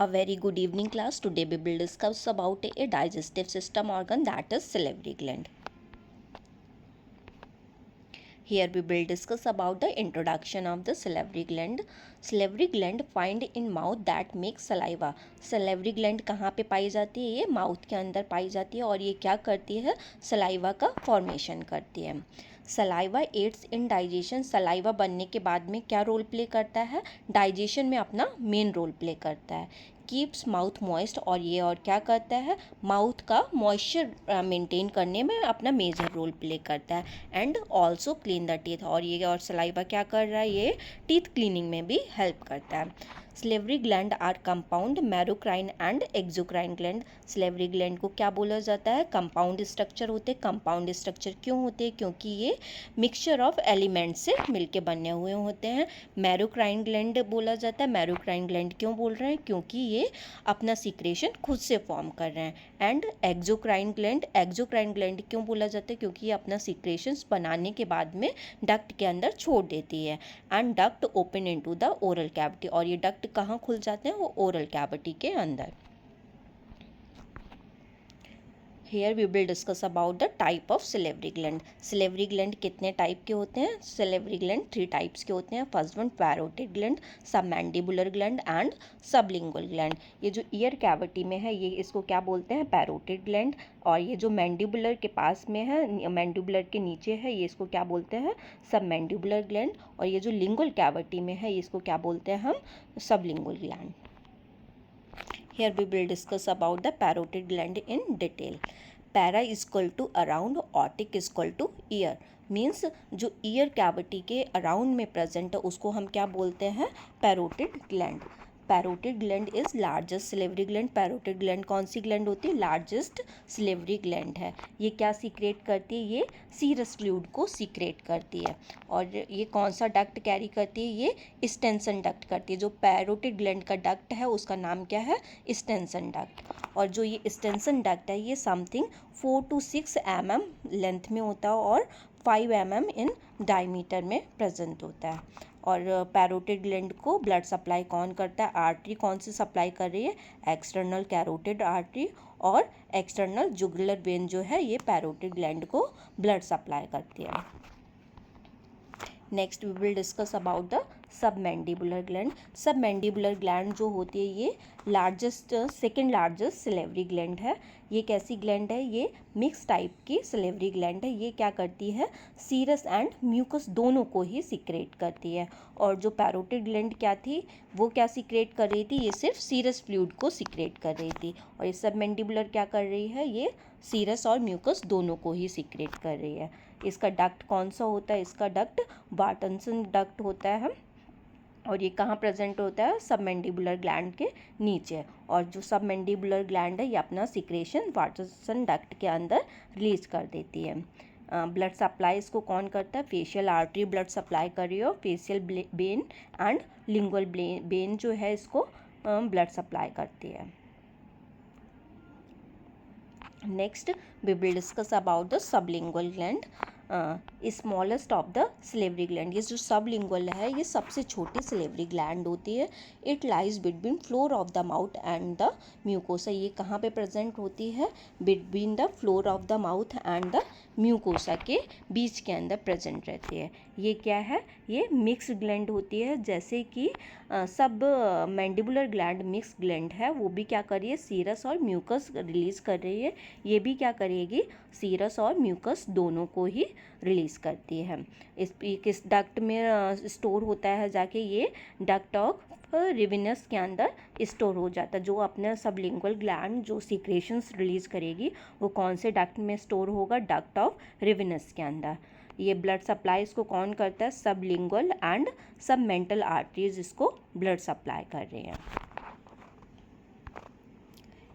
A very good evening class. Today we will discuss about a digestive system organ, that is salivary gland. Here we will discuss about the introduction of the salivary gland. Salivary gland find in mouth that makes saliva. salivary gland कहाँ पे पाई जाती है? ये mouth के अंदर पाई जाती है और ये क्या करती है? सलाइवा का फॉर्मेशन करती है. Saliva aids in digestion. Saliva बनने के बाद में क्या रोल प्ले करता है? डाइजेशन में अपना मेन रोल प्ले करता है. Keeps mouth moist. और ये और क्या करता है? माउथ का मॉइस्चर मेंटेन करने में अपना मेजर रोल प्ले करता है. And also clean the teeth. और ये और सलाइवा क्या कर रहा है? ये टीथ क्लीनिंग में भी हेल्प करता है. Salivary gland are compound merocrine and exocrine gland. Salivary gland को क्या बोला जाता है? कंपाउंड स्ट्रक्चर होते हैं. कंपाउंड स्ट्रक्चर क्यों होते हैं? क्योंकि ये मिक्सचर ऑफ एलिमेंट से मिलके बने हुए होते हैं. मैरोक्राइन ग्लैंड बोला जाता है. मैरोक्राइन ग्लैंड क्यों बोल रहे हैं? क्योंकि ये अपना सीक्रेशन खुद से फॉर्म कर रहे हैं. एंड एक्सोक्राइन ग्लैंड क्यों बोला जाता है? क्योंकि ये अपना सीक्रेशंस बनाने के बाद में डक्ट के अंदर छोड़ देती है. And duct open into the oral cavity. और ये डक्ट कहाँ खुल जाते हैं? वो ओरल कैविटी के अंदर. Here we will discuss about the type of salivary gland. salivary gland कितने टाइप के होते हैं? salivary gland 3 टाइप्स के होते हैं. First one parotid gland, submandibular gland and sublingual gland. ये जो ईयर कैविटी में है ये इसको क्या बोलते हैं? Parotid gland. और ये जो मैंडिबुलर के पास में है, मैंडिबुलर के नीचे है, ये इसको क्या बोलते हैं? Submandibular gland. और ये जो लिंगुअल कैविटी में है इसको क्या बोलते हैं हम? Sublingual gland. Here we will discuss about the parotid gland in detail. Para is equal to around, otic is equal to ear. Means जो ईयर कैविटी के अराउंड में प्रेजेंट है उसको हम क्या बोलते हैं? Parotid gland. Parotid gland is largest salivary gland. Parotid gland कौन सी ग्लैंड होती है? लार्जेस्ट सिलेवरी ग्लैंड है. ये क्या सीक्रेट करती है? ये सीरस फ्लूइड को सीक्रेट करती है. और ये कौन सा डक्ट कैरी करती है? ये स्टेंसन डक्ट करती है. जो पैरोटिड ग्लैंड का डक्ट है उसका नाम क्या है? Stensen duct. और जो ये स्टेंसन डक्ट है ये समथिंग 4 to 6 mm लेंथ में होता है और 5 mm इन डायमीटर में प्रेजेंट होता है. और पैरोटिड ग्लैंड को ब्लड सप्लाई कौन करता है? आर्टरी कौन सी सप्लाई कर रही है? External carotid artery. और एक्सटर्नल जुगुलर वेन जो है ये पैरोटिड ग्लैंड को ब्लड सप्लाई करती है. Next we will discuss about the submandibular gland. Submandibular gland जो होती है ये largest, second largest salivary gland है. ये कैसी ग्लैंड है? ये मिक्स टाइप की सिलेवरी ग्लैंड है. ये क्या करती है? सीरस एंड म्यूकस दोनों को ही सीक्रेट करती है. और जो पैरोटिड ग्लैंड क्या थी? वो क्या सीक्रेट कर रही थी? ये सिर्फ सीरस फ्लूइड को सीक्रेट कर रही थी. और ये सबमैंडिबुलर क्या कर रही है? ये सीरस और म्यूकस दोनों को ही सीक्रेट कर रही है. इसका डक्ट कौन सा होता है? इसका डक्ट वाटरसन डक्ट होता है. और ये कहाँ प्रेजेंट होता है? सबमैंडिबुलर ग्लैंड के नीचे. और जो सबमैंडिबुलर ग्लैंड है ये अपना सीक्रेशन वाटरसन डक्ट के अंदर रिलीज कर देती है. ब्लड सप्लाई इसको कौन करता है? फेशियल आर्टरी ब्लड सप्लाई कर रही हो. Facial vein and lingual vein जो है इसको ब्लड सप्लाई करती है. Next we will discuss about the sublingual gland. Smallest of the salivary gland. ये जो सबलिंगुअल है ये सबसे छोटी सिलेवरी ग्लैंड होती है. It lies between floor of the mouth and the mucosa. ये कहाँ पे प्रेजेंट होती है? Between the floor of the mouth and the mucosa के बीच के अंदर प्रेजेंट रहती है. ये क्या है? ये मिक्स ग्लैंड होती है. जैसे कि सब मैंडिबुलर ग्लैंड मिक्स ग्लैंड है वो भी क्या कर रही है? सीरस और म्यूकस रिलीज कर रही है. ये भी क्या करेगी? सीरस और म्यूकस दोनों को ही रिलीज करती है. इस किस डक्ट में स्टोर होता है जाके? ये डक्ट ऑफ रिविनस के अंदर स्टोर हो जाता है. जो अपना सबलिंगुअल ग्लैंड जो सीक्रेशंस रिलीज करेगी वो कौन से डक्ट में स्टोर होगा? डक्ट ऑफ रिविनस के अंदर. ये ब्लड सप्लाई इसको कौन करता है? सबलिंगुअल एंड सबमेंटल आर्टरीज इसको ब्लड सप्लाई कर रही हैं.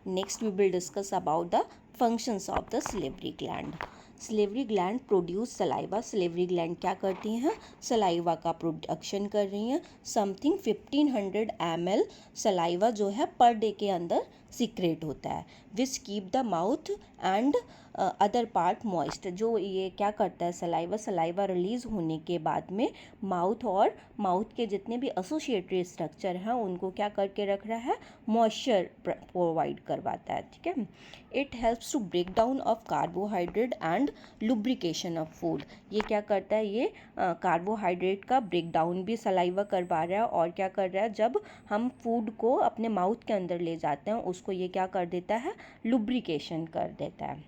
Next we will discuss about the functions of the salivary gland. Salivary gland produce saliva. Salivary gland क्या करती हैं? सलाइवा का प्रोडक्शन कर रही हैं. समथिंग 1500 ml सलाइवा जो है पर डे के अंदर सीक्रेट होता है. Which keep the mouth and other part moist. जो ये क्या करता है, सलाइवा रिलीज होने के बाद में माउथ के जितने भी एसोसिएटरी स्ट्रक्चर हैं उनको क्या करके रख रहा है, मॉइस्चर प्रोवाइड करवाता है। ठीक है। It helps to break down of carbohydrate and lubrication of food. ये क्या करता है, ये कार्बोहाइड्रेट का ब्रेक डाउन भी सलाइवा करवा रहा है, और क्या कर रहा है, जब हम फूड को अपने माउथ के अंदर ले जाते हैं उसको ये क्या कर देता है, लुब्रिकेशन कर देता है।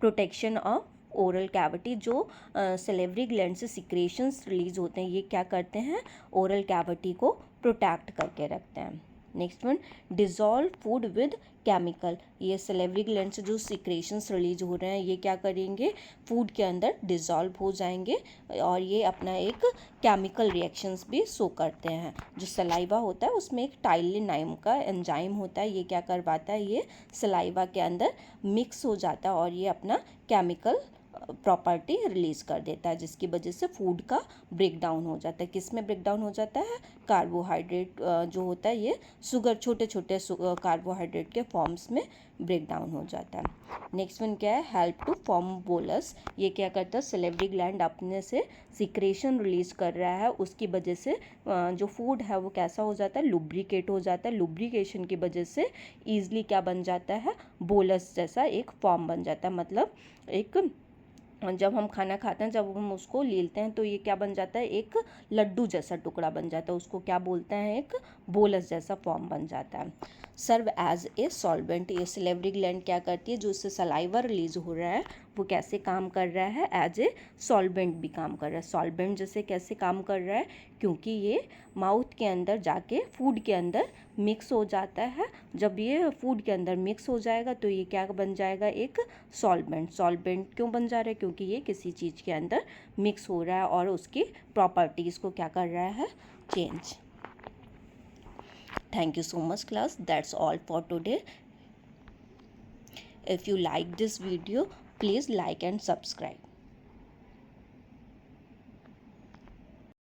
प्रोटेक्शन ऑफ ओरल कैविटी, जो सलेवरी ग्लैंड से सिक्रेशंस रिलीज होते हैं ये क्या करते हैं, ओरल कैविटी को प्रोटेक्ट करके रखते हैं। Next one, dissolve food with chemical. ये सलेवरी ग्लैंड से जो सिक्रेशंस रिलीज हो रहे हैं ये क्या करेंगे, फूड के अंदर डिजॉल्व हो जाएंगे, और ये अपना एक केमिकल रिएक्शंस भी शो करते हैं। जो सलाइवा होता है उसमें एक टाइलिन नाम का एंजाइम होता है, ये क्या करवाता है, ये सलाइवा के अंदर मिक्स हो जाता है और ये अपना केमिकल प्रॉपर्टी रिलीज कर देता है, जिसकी वजह से फूड का ब्रेक डाउन हो जाता है। किस में ब्रेक डाउन हो जाता है, कार्बोहाइड्रेट जो होता है ये शुगर, छोटे छोटे कार्बोहाइड्रेट के फॉर्म्स में ब्रेक डाउन हो जाता है। नेक्स्ट वन क्या है, हेल्प टू फॉर्म बोलस। ये क्या करता है, सलेवरी ग्लैंड अपने से सिक्रेशन रिलीज कर रहा है, उसकी वजह से जो फूड है वो कैसा हो जाता है, लुब्रिकेट हो जाता है। लुब्रिकेशन की वजह से ईजिली क्या बन जाता है, बोलस जैसा एक फॉर्म बन जाता है। मतलब एक, जब हम खाना खाते हैं, जब हम उसको लीलते हैं तो ये क्या बन जाता है, एक लड्डू जैसा टुकड़ा बन जाता है, उसको क्या बोलते हैं, एक बोलस जैसा फॉर्म बन जाता है। Serve as a solvent. ये सलेवरी ग्लैंड क्या करती है, जो इससे सलाइवा रिलीज हो रहा है वो कैसे काम कर रहा है, एज ए सॉल्वेंट भी काम कर रहा है। सॉल्वेंट जैसे कैसे काम कर रहा है, क्योंकि ये माउथ के अंदर जाके फूड के अंदर मिक्स हो जाता है। जब ये फूड के अंदर मिक्स हो जाएगा तो ये क्या बन जाएगा, एक सॉल्वेंट। सॉल्वेंट क्यों बन जा रहा है, क्योंकि ये किसी चीज़ के अंदर मिक्स हो रहा है और उसकी प्रॉपर्टीज़ को क्या कर रहा है, change. Thank you so much class, that's all for today. If you like this video, please like and subscribe.